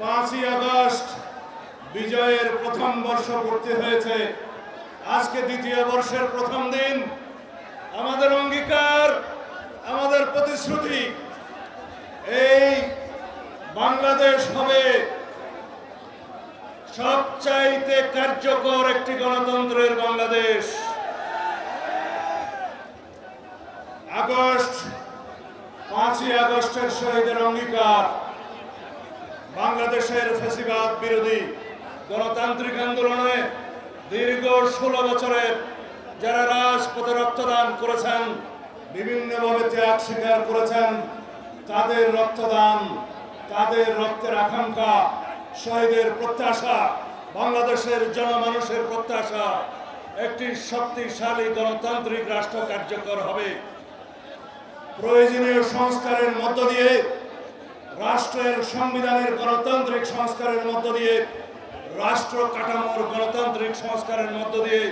5ই August বিজয়ের প্রথম বর্ষ পূর্তি হয়েছে। আজকে দ্বিতীয় বর্ষের প্রথম দিন। আমাদের অঙ্গীকার, আমাদের প্রতিশ্রুতি, এই বাংলাদেশ হবে সবচাইতে কার্যকর একটি গণতন্ত্রের বাংলাদেশ। আগস্ট 5ই আগস্টের শহীদের অঙ্গীকার বাংলাদেশের ফ্যাসিবাদ বিরোধী গণতান্ত্রিক আন্দোলনে দীর্ঘ 16 বছরের যারা রাজপথে রক্তদান করেছেন, বিভিন্নভাবে ত্যাগ স্বীকার করেছেন, তাদের রক্তদান, তাদের রক্তের আকাঙ্ক্ষা, শহীদের প্রত্যাশা, বাংলাদেশের জনমানুষের প্রত্যাশা, একটি শক্তিশালী গণতান্ত্রিক রাষ্ট্র কার্যকর হবে। প্রয়োজনীয় সংস্কারের মধ্য দিয়ে, রাষ্ট্রের সংবিধানের গণতান্ত্রিক সংস্কারের মধ্য দিয়ে, রাষ্ট্র কাঠামোর গণতান্ত্রিক সংস্কারের মধ্য দিয়ে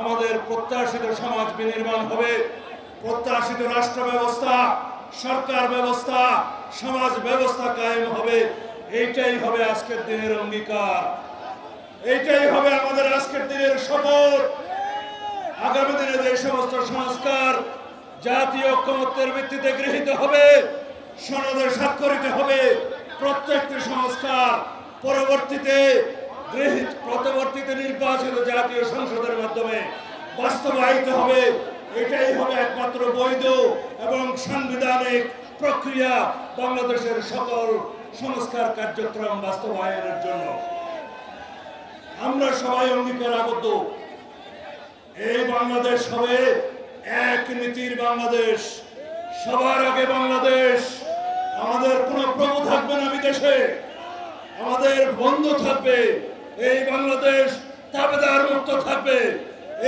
আমাদের প্রত্যাশিত সমাজ বিনির্মাণ হবে। প্রত্যাশিত রাষ্ট্র ব্যবস্থা, সরকার ব্যবস্থা, সমাজ ব্যবস্থা কায়েম হবে। এইটাই হবে আজকের দিনের অঙ্গীকার, এইটাই হবে আমাদের আজকের দিনের শপথ। আগামী দিনে যে সমস্ত সংস্কার জাতীয় ঐক্যমত্যের ভিত্তিতে গৃহীত হবে, সনদে স্বাক্ষরিত হবে, প্রত্যেকটি সংস্কার পরবর্তীতে নির্বাচিত জাতীয় সংসদের মাধ্যমে বাস্তবায়িত হবে। এটাই হবে একমাত্র বৈধ এবং সাংবিধানিক প্রক্রিয়া বাংলাদেশের সকল সংস্কার কার্যক্রম বাস্তবায়নের জন্য। আমরা সবাই অঙ্গীকারাবদ্ধ, এই বাংলাদেশ হবে এক নীতির বাংলাদেশ। সবার আগে বাংলাদেশ। আমাদের কোনো প্রভু থাকবে না বিদেশে, আমাদের বন্ধু থাকবে। এই বাংলাদেশ তাবেদার মুক্ত থাকবে।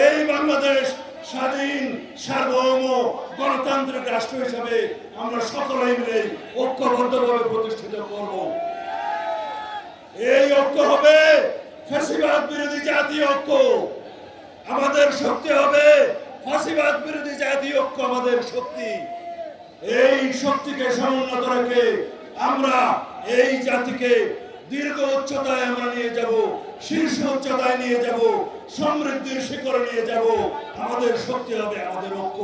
এই বাংলাদেশ স্বাধীন, সার্বভৌম, গণতান্ত্রিক রাষ্ট্র হিসাবে আমরা সকলেই মিলে ঐক্যবদ্ধভাবে প্রতিষ্ঠিত করব। এই ঐক্য হবে ফ্যাসিবাদ বিরোধী জাতীয় ঐক্য। আমাদের শক্তি হবে ফ্যাসিবাদ বিরোধী জাতীয় ঐক্য, আমাদের শক্তি। এই শক্তিকে সমুন্নত রেখে আমরা এই জাতিকে দীর্ঘ উচ্চতায় আমরা নিয়ে যাব, শীর্ষ উচ্চতায় নিয়ে যাব, সমৃদ্ধির শিখরে নিয়ে যাব। আমাদের শক্তি হবে আমাদের ঐক্য।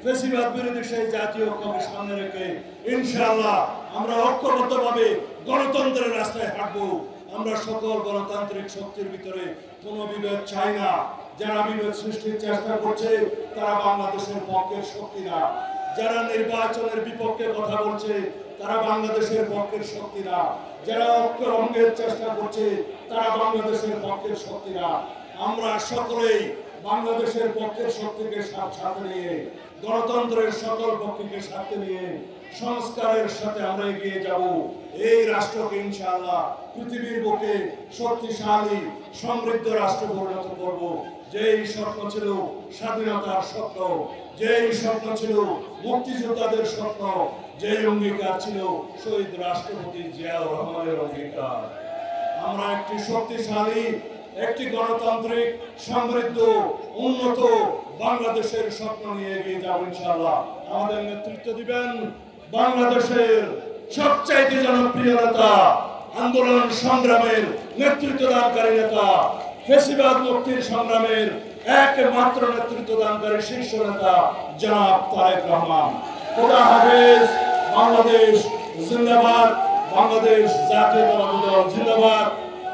ফ্যাসিবাদ বিরোধী সেই জাতীয় ঐক্যকে সামনে রেখে ইনশাআল্লাহ আমরা ঐক্যবদ্ধভাবে গণতন্ত্রের রাস্তায় হাঁটবো। আমরা সকল গণতান্ত্রিক শক্তির ভিতরে কোনো বিভেদ চাই না। যারা বিভেদ সৃষ্টির চেষ্টা করছে তারা বাংলাদেশের পক্ষের শক্তি না। যারা নির্বাচনের বিপক্ষে কথা বলছে তারা বাংলাদেশের পক্ষের শক্তি না। যারা ঐক্য ভঙ্গের চেষ্টা করছে তারা বাংলাদেশের পক্ষের শক্তি না। আমরা সকলেই বাংলাদেশের পক্ষের শক্তিকে সাথে নিয়ে, গণতন্ত্রের সকল পক্ষকে সাথে নিয়ে সংস্কারের সাথে আমরা এগিয়ে যাব। এই রাষ্ট্রকে ইনশাআল্লাহ পৃথিবীর বুকে শক্তিশালী সমৃদ্ধ রাষ্ট্র পরিণত করব। যেই স্বপ্ন ছিল স্বাধীনতার স্বপ্ন, যেই স্বপ্ন ছিল মুক্তিযোদ্ধাদের স্বপ্ন, যেই অঙ্গীকার ছিল শহীদ রাষ্ট্রপতি জিয়াউর রহমানের অঙ্গীকার। আমরা একটি শক্তিশালী, একটি গণতান্ত্রিক, সমৃদ্ধ, উন্নত বাংলাদেশের স্বপ্ন নিয়ে এগিয়ে যাব ইনশাআল্লাহ। আমাদের নেতৃত্ব দিবেন বাংলাদেশের সবচাইতে জনপ্রিয় নেতা, আন্দোলন সংগ্রামের নেতৃত্ব দানকারী নেতা, ফ্যাসিবাদ মুক্তির সংগ্রামের একমাত্র নেতৃত্ব দানকারী শীর্ষ নেতা জনাব তারেক রহমান। খোদা হাফেজ। বাংলাদেশ জিন্দাবাদ। বাংলাদেশ জাতীয়তাবাদী দল জিন্দাবাদ।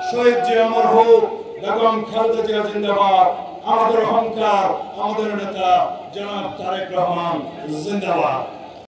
শহীদ জিয়া অমর হোক। বেগম খালেদা জিয়া জিন্দাবাদ। আমাদের অহংকার, আমাদের নেতা জনাব তারেক রহমান জিন্দাবাদ।